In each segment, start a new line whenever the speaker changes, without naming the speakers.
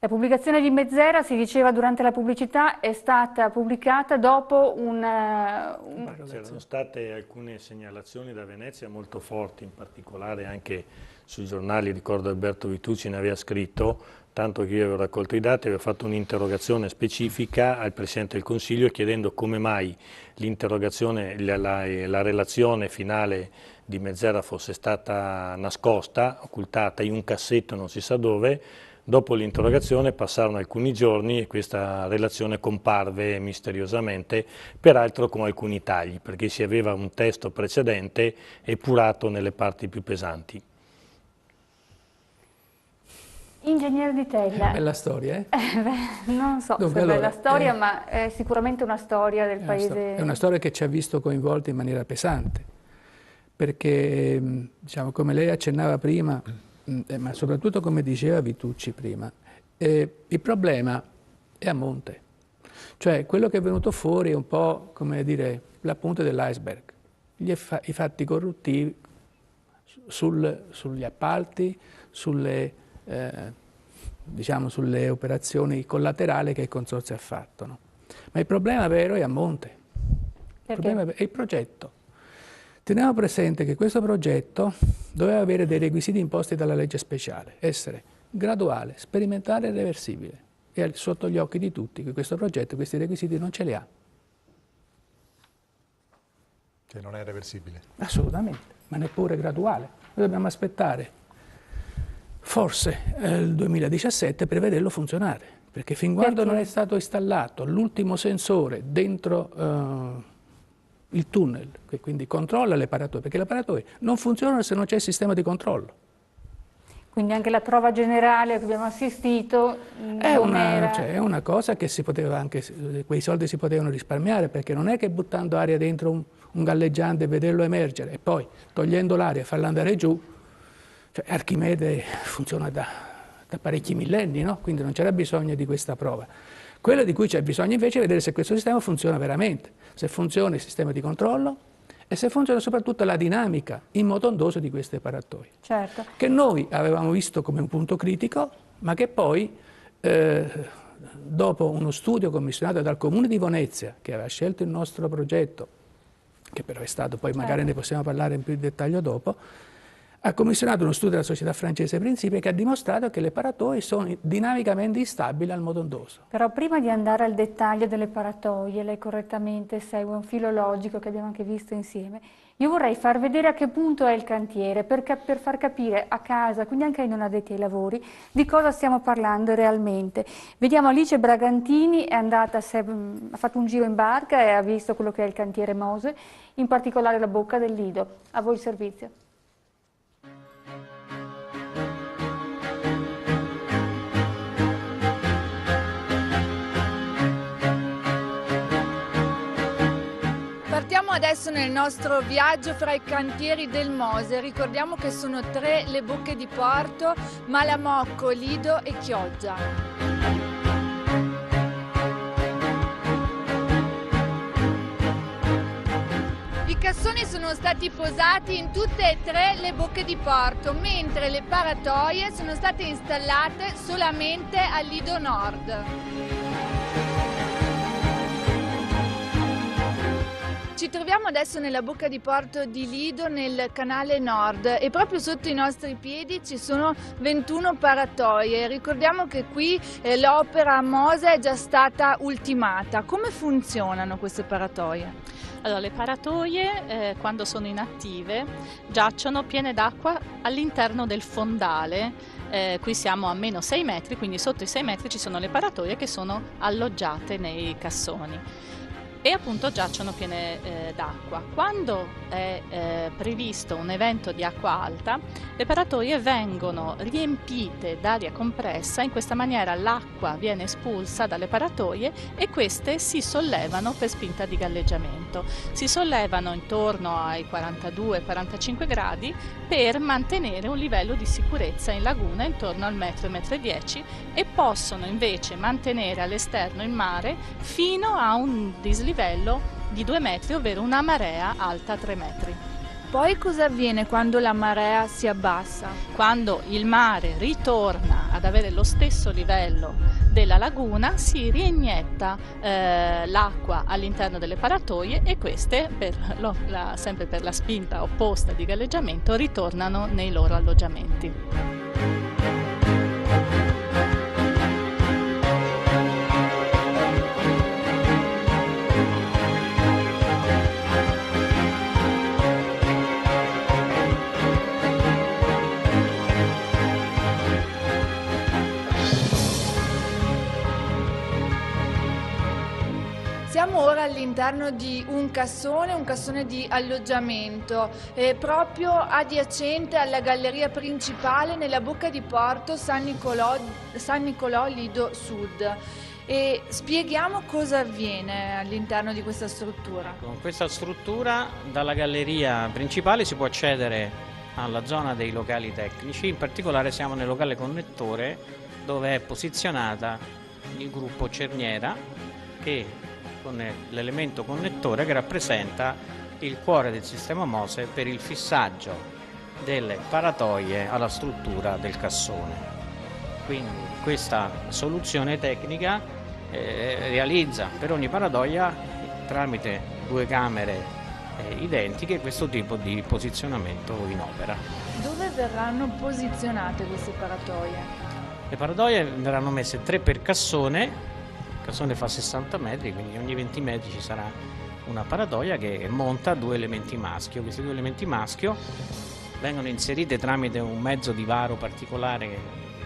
La pubblicazione di Mezzera, si diceva durante la pubblicità, è stata pubblicata dopo
C'erano state alcune segnalazioni da Venezia molto forti, in particolare anche sui giornali, ricordo Alberto Vitucci ne aveva scritto, tanto che io avevo raccolto i dati, avevo fatto un'interrogazione specifica al Presidente del Consiglio chiedendo come mai l'interrogazione, la relazione finale di Mezzera fosse stata nascosta, occultata in un cassetto non si sa dove. Dopo l'interrogazione passarono alcuni giorni e questa relazione comparve misteriosamente, peraltro con alcuni tagli, perché si aveva un testo precedente epurato nelle parti più pesanti.
Ingegnere Di Tella.
Bella storia, eh?
Non so se è bella storia, ma è sicuramente una storia del paese.
È una storia che ci ha visto coinvolti in maniera pesante, perché, diciamo, come lei accennava prima, ma soprattutto come diceva Vitucci prima, il problema è a monte. Cioè, quello che è venuto fuori è un po', come dire, la punta dell'iceberg. I fatti corruttivi sugli appalti, diciamo, sulle operazioni collaterali che il Consorzio ha fatto. No? Ma il problema vero è a monte. Il problema è il progetto. Teniamo presente che questo progetto doveva avere dei requisiti imposti dalla legge speciale, essere graduale, sperimentale e reversibile. E sotto gli occhi di tutti che questo progetto questi requisiti non ce li ha.
Che non è reversibile?
Assolutamente, ma neppure graduale. Noi dobbiamo aspettare forse il 2017 per vederlo funzionare, perché fin quando non è stato installato l'ultimo sensore dentro il tunnel, che quindi controlla le paratoie, perché le paratoie non funzionano se non c'è il sistema di controllo.
Quindi anche la prova generale a cui abbiamo assistito
è una cosa che si poteva anche, quei soldi si potevano risparmiare, perché non è che buttando aria dentro un galleggiante e vederlo emergere e poi togliendo l'aria e farla andare giù, cioè Archimede funziona da parecchi millenni, no? Quindi non c'era bisogno di questa prova. Quello di cui c'è bisogno invece è vedere se questo sistema funziona veramente, se funziona il sistema di controllo e se funziona soprattutto la dinamica in moto ondoso di queste paratoie.
Certo.
Che noi avevamo visto come un punto critico, ma che poi, dopo uno studio commissionato dal Comune di Venezia, che aveva scelto il nostro progetto, che però è stato, poi magari ne possiamo parlare in più dettaglio dopo, ha commissionato uno studio della società francese Principia che ha dimostrato che le paratoie sono dinamicamente instabili al modo ondoso.
Però prima di andare al dettaglio delle paratoie, lei correttamente segue un filo logico che abbiamo anche visto insieme, io vorrei far vedere a che punto è il cantiere per far capire a casa, quindi anche ai non addetti ai lavori, di cosa stiamo parlando realmente. Vediamo Alice Bragantini, è andata, ha fatto un giro in barca e ha visto quello che è il cantiere Mose, in particolare la bocca del Lido. A voi il servizio. Partiamo adesso nel nostro viaggio fra i cantieri del Mose. Ricordiamo che sono 3 le bocche di porto: Malamocco, Lido e Chioggia. I cassoni sono stati posati in tutte e 3 le bocche di porto, mentre le paratoie sono state installate solamente al Lido Nord. Ci troviamo adesso nella bocca di porto di Lido, nel canale nord, e proprio sotto i nostri piedi ci sono 21 paratoie. Ricordiamo che qui l'opera Mose è già stata ultimata. Come funzionano queste paratoie?
Allora, le paratoie quando sono inattive giacciono piene d'acqua all'interno del fondale. Qui siamo a meno 6 metri, quindi sotto i 6 metri ci sono le paratoie che sono alloggiate nei cassoni e appunto giacciono piene d'acqua. Quando è previsto un evento di acqua alta, le paratoie vengono riempite d'aria compressa, in questa maniera l'acqua viene espulsa dalle paratoie e queste si sollevano per spinta di galleggiamento. Si sollevano intorno ai 42-45 gradi per mantenere un livello di sicurezza in laguna intorno al 1,10 m e possono invece mantenere all'esterno il mare fino a un dislivello di 2 metri, ovvero una marea alta 3 metri.
Poi cosa avviene quando la marea si abbassa?
Quando il mare ritorna ad ad avere lo stesso livello della laguna, si reinietta l'acqua all'interno delle paratoie e queste, sempre per la spinta opposta di galleggiamento, ritornano nei loro alloggiamenti.
Siamo ora all'interno di un cassone di alloggiamento, proprio adiacente alla galleria principale nella bocca di porto San Nicolò Lido Sud. E spieghiamo cosa avviene all'interno di questa struttura.
Con questa struttura dalla galleria principale si può accedere alla zona dei locali tecnici, in particolare siamo nel locale connettore dove è posizionata il gruppo cerniera che con l'elemento connettore che rappresenta il cuore del sistema MOSE per il fissaggio delle paratoie alla struttura del cassone. Quindi questa soluzione tecnica realizza per ogni paratoia tramite due camere identiche questo tipo di posizionamento in opera.
Dove verranno posizionate queste paratoie?
Le paratoie verranno messe 3 per cassone. Il cassone fa 60 metri, quindi ogni 20 metri ci sarà una paratoia che monta 2 elementi maschio. Questi 2 elementi maschio vengono inserite tramite un mezzo di varo particolare che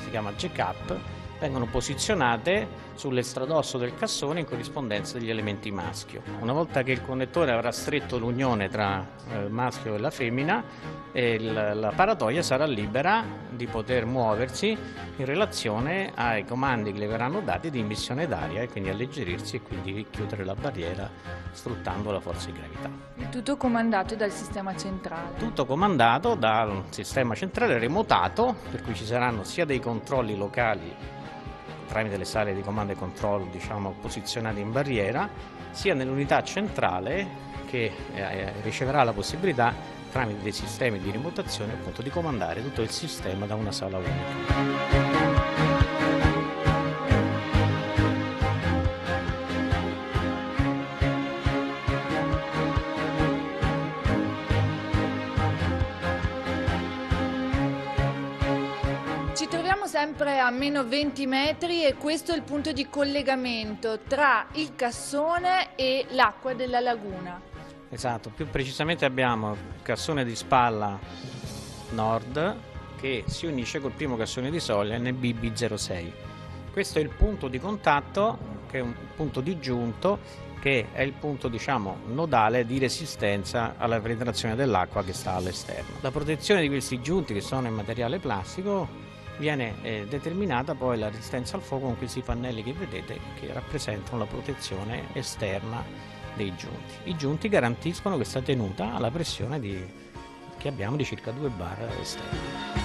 si chiama jack-up, vengono posizionate sull'estradosso del cassone in corrispondenza degli elementi maschio. Una volta che il connettore avrà stretto l'unione tra il maschio e la femmina, la paratoia sarà libera di poter muoversi in relazione ai comandi che le verranno dati di immissione d'aria e quindi alleggerirsi e quindi chiudere la barriera sfruttando la forza di gravità.
Il tutto comandato dal sistema centrale.
Tutto comandato dal sistema centrale remotato, per cui ci saranno sia dei controlli locali tramite le sale di comando e controllo, posizionate in barriera, sia nell'unità centrale che riceverà la possibilità tramite dei sistemi di remotazione appunto di comandare tutto il sistema da una sala unica.
Ci troviamo sempre a meno 20 metri e questo è il punto di collegamento tra il cassone e l'acqua della laguna.
Esatto, più precisamente abbiamo il cassone di spalla nord che si unisce col primo cassone di soglia NBB06. Questo è il punto di contatto, che è un punto disgiunto, che è il punto nodale di resistenza alla penetrazione dell'acqua che sta all'esterno. La protezione di questi giunti, che sono in materiale plastico, viene determinata poi la resistenza al fuoco con questi pannelli che vedete che rappresentano la protezione esterna dei giunti. I giunti garantiscono questa tenuta alla pressione che abbiamo di circa 2 bar esterni.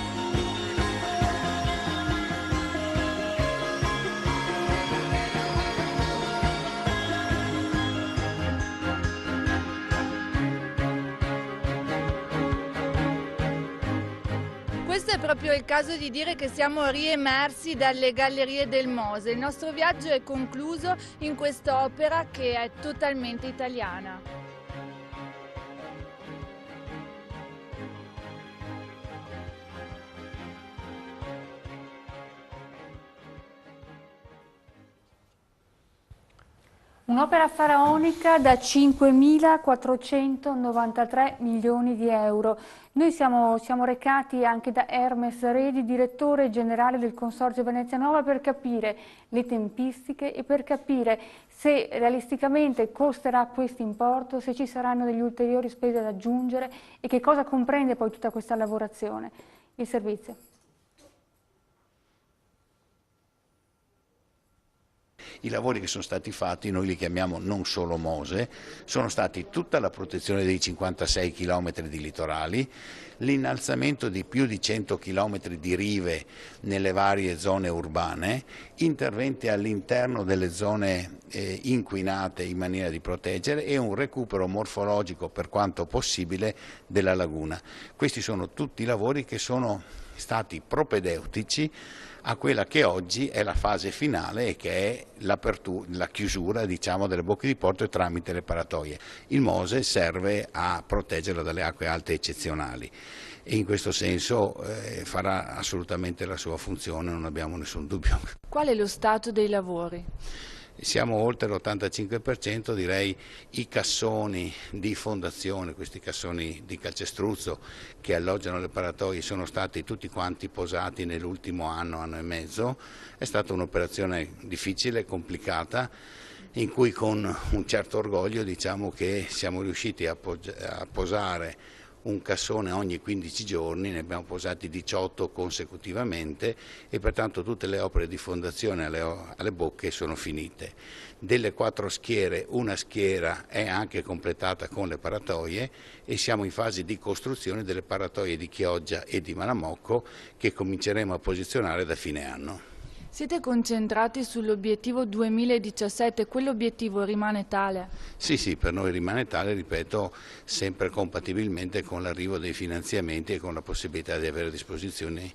Questo è proprio il caso di dire che siamo riemersi dalle gallerie del Mose. Il nostro viaggio è concluso in quest'opera che è totalmente italiana.
Un'opera faraonica da 5.493 milioni di euro. Noi siamo recati anche da Hermes Redi, direttore generale del Consorzio Venezia Nuova, per capire le tempistiche e per capire se realisticamente costerà questo importo, se ci saranno degli ulteriori spese da aggiungere e che cosa comprende poi tutta questa lavorazione. Il servizio.
I lavori che sono stati fatti, noi li chiamiamo non solo Mose, sono stati tutta la protezione dei 56 km di litorali, l'innalzamento di più di 100 km di rive nelle varie zone urbane, interventi all'interno delle zone inquinate in maniera di proteggere e un recupero morfologico per quanto possibile della laguna. Questi sono tutti lavori che sono stati propedeutici a quella che oggi è la fase finale e che è la chiusura, diciamo, delle bocche di porto tramite le paratoie. Il MOSE serve a proteggerla dalle acque alte eccezionali e in questo senso farà assolutamente la sua funzione, non abbiamo nessun dubbio.
Qual è lo stato dei lavori?
Siamo oltre l'85%, direi i cassoni di fondazione, questi cassoni di calcestruzzo che alloggiano le paratoie sono stati tutti quanti posati nell'ultimo anno, anno e mezzo. È stata un'operazione difficile, complicata, in cui con un certo orgoglio diciamo che siamo riusciti a posare un cassone ogni 15 giorni, ne abbiamo posati 18 consecutivamente e pertanto tutte le opere di fondazione alle bocche sono finite. Delle 4 schiere, una schiera è anche completata con le paratoie e siamo in fase di costruzione delle paratoie di Chioggia e di Malamocco che cominceremo a posizionare da fine anno.
Siete concentrati sull'obiettivo 2017, quell'obiettivo rimane tale?
Sì, per noi rimane tale, ripeto, sempre compatibilmente con l'arrivo dei finanziamenti e con la possibilità di avere a disposizione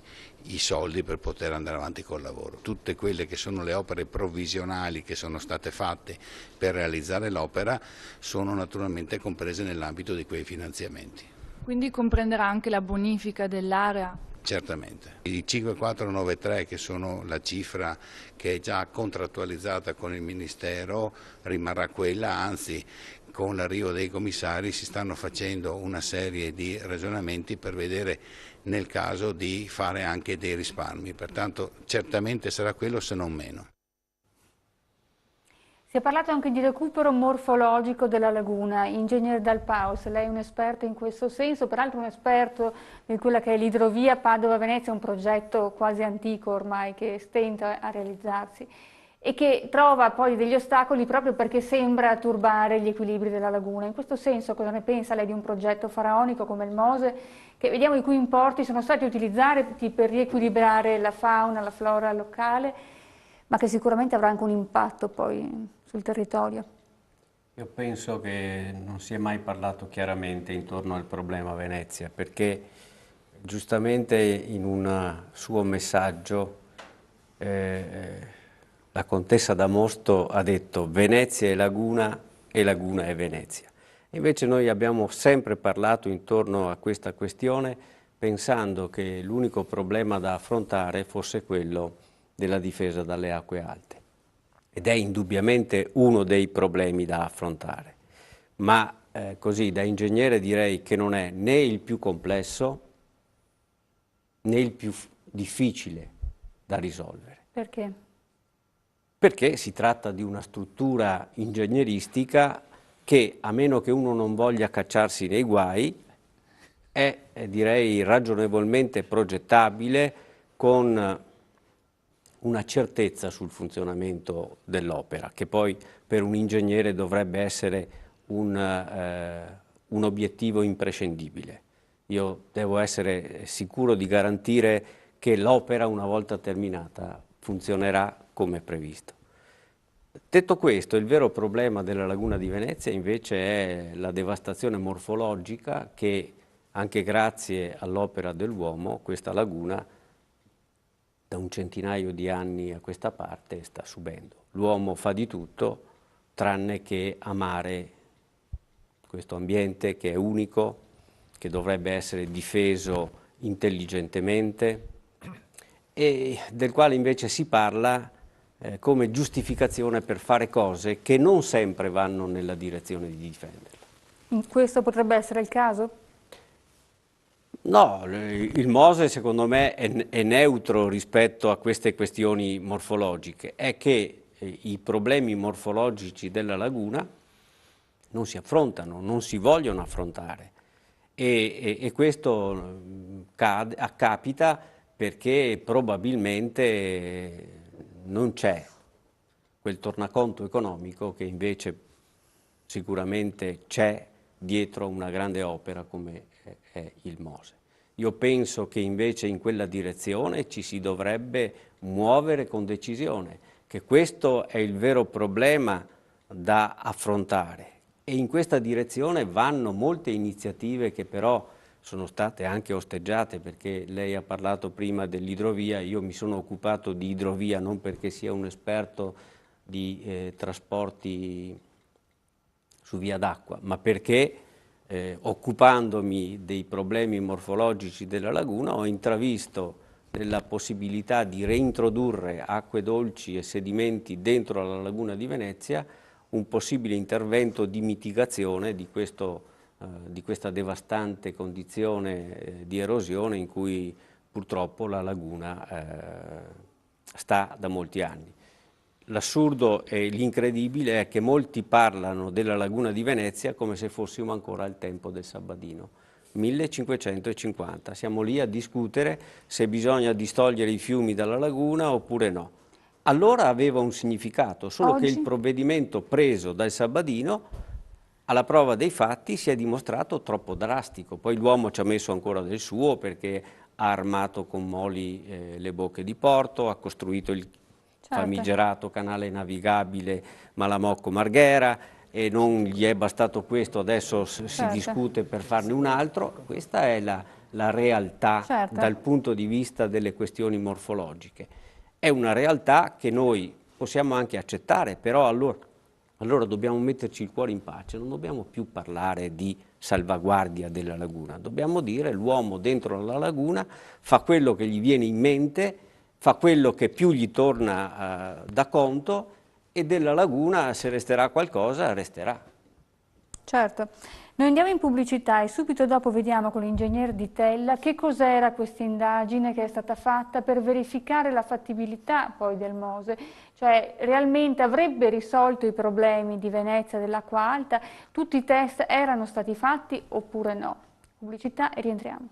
i soldi per poter andare avanti col lavoro. Tutte quelle che sono le opere provvisionali che sono state fatte per realizzare l'opera sono naturalmente comprese nell'ambito di quei finanziamenti.
Quindi comprenderà anche la bonifica dell'area?
Certamente. I 5493, che sono la cifra che è già contrattualizzata con il Ministero, rimarrà quella, anzi con l'arrivo dei commissari si stanno facendo una serie di ragionamenti per vedere nel caso di fare anche dei risparmi, pertanto certamente sarà quello se non meno.
Si è parlato anche di recupero morfologico della laguna. Ingegner Dal Paus, lei è un esperto in questo senso, peraltro un esperto di quella che è l'idrovia Padova-Venezia, un progetto quasi antico ormai che stenta a realizzarsi e che trova poi degli ostacoli proprio perché sembra turbare gli equilibri della laguna. In questo senso cosa ne pensa lei di un progetto faraonico come il MOSE, che vediamo i cui importi sono stati utilizzati per riequilibrare la fauna, la flora locale, ma che sicuramente avrà anche un impatto poi sul territorio?
Io penso che non si è mai parlato chiaramente intorno al problema Venezia, perché giustamente in un suo messaggio la contessa d'Amosto ha detto Venezia è laguna e laguna è Venezia. Invece noi abbiamo sempre parlato intorno a questa questione pensando che l'unico problema da affrontare fosse quello della difesa dalle acque alte. Ed è indubbiamente uno dei problemi da affrontare, ma così da ingegnere direi che non è né il più complesso né il più difficile da risolvere.
Perché?
Perché si tratta di una struttura ingegneristica che, a meno che uno non voglia cacciarsi nei guai, è direi ragionevolmente progettabile con una certezza sul funzionamento dell'opera, che poi per un ingegnere dovrebbe essere un obiettivo imprescindibile. Io devo essere sicuro di garantire che l'opera, una volta terminata, funzionerà come previsto. Detto questo, il vero problema della laguna di Venezia invece è la devastazione morfologica che, anche grazie all'opera dell'uomo, questa laguna da un centinaio di anni a questa parte sta subendo. L'uomo fa di tutto tranne che amare questo ambiente che è unico, che dovrebbe essere difeso intelligentemente e del quale invece si parla come giustificazione per fare cose che non sempre vanno nella direzione di difenderla.
Questo potrebbe essere il caso?
No, il MOSE secondo me è neutro rispetto a queste questioni morfologiche, è che i problemi morfologici della laguna non si affrontano, non si vogliono affrontare e questo capita perché probabilmente non c'è quel tornaconto economico che invece sicuramente c'è dietro una grande opera come è il MOSE. Io penso che invece in quella direzione ci si dovrebbe muovere con decisione, che questo è il vero problema da affrontare e in questa direzione vanno molte iniziative che però sono state anche osteggiate, perché lei ha parlato prima dell'idrovia, io mi sono occupato di idrovia non perché sia un esperto di trasporti su via d'acqua, ma perché occupandomi dei problemi morfologici della laguna ho intravisto nella possibilità di reintrodurre acque dolci e sedimenti dentro la laguna di Venezia un possibile intervento di mitigazione di questa devastante condizione di erosione in cui purtroppo la laguna sta da molti anni. L'assurdo e l'incredibile è che molti parlano della laguna di Venezia come se fossimo ancora al tempo del Sabbadino, 1550. Siamo lì a discutere se bisogna distogliere i fiumi dalla laguna oppure no. Allora aveva un significato, solo che il provvedimento preso dal Sabbadino alla prova dei fatti si è dimostrato troppo drastico. Poi l'uomo ci ha messo ancora del suo, perché ha armato con moli le bocche di porto, ha costruito il famigerato canale navigabile Malamocco-Marghera, e non gli è bastato questo, adesso si discute per farne un altro. Questa è la realtà dal punto di vista delle questioni morfologiche. È una realtà che noi possiamo anche accettare, però allora dobbiamo metterci il cuore in pace, non dobbiamo più parlare di salvaguardia della laguna, dobbiamo dire l'uomo dentro la laguna fa quello che gli viene in mente, fa quello che più gli torna da conto, e della laguna, se resterà qualcosa, resterà.
Certo. Noi andiamo in pubblicità e subito dopo vediamo con l'ingegner Di Tella che cos'era questa indagine che è stata fatta per verificare la fattibilità poi del Mose, cioè realmente avrebbe risolto i problemi di Venezia dell'acqua alta, tutti i test erano stati fatti oppure no. Pubblicità e rientriamo.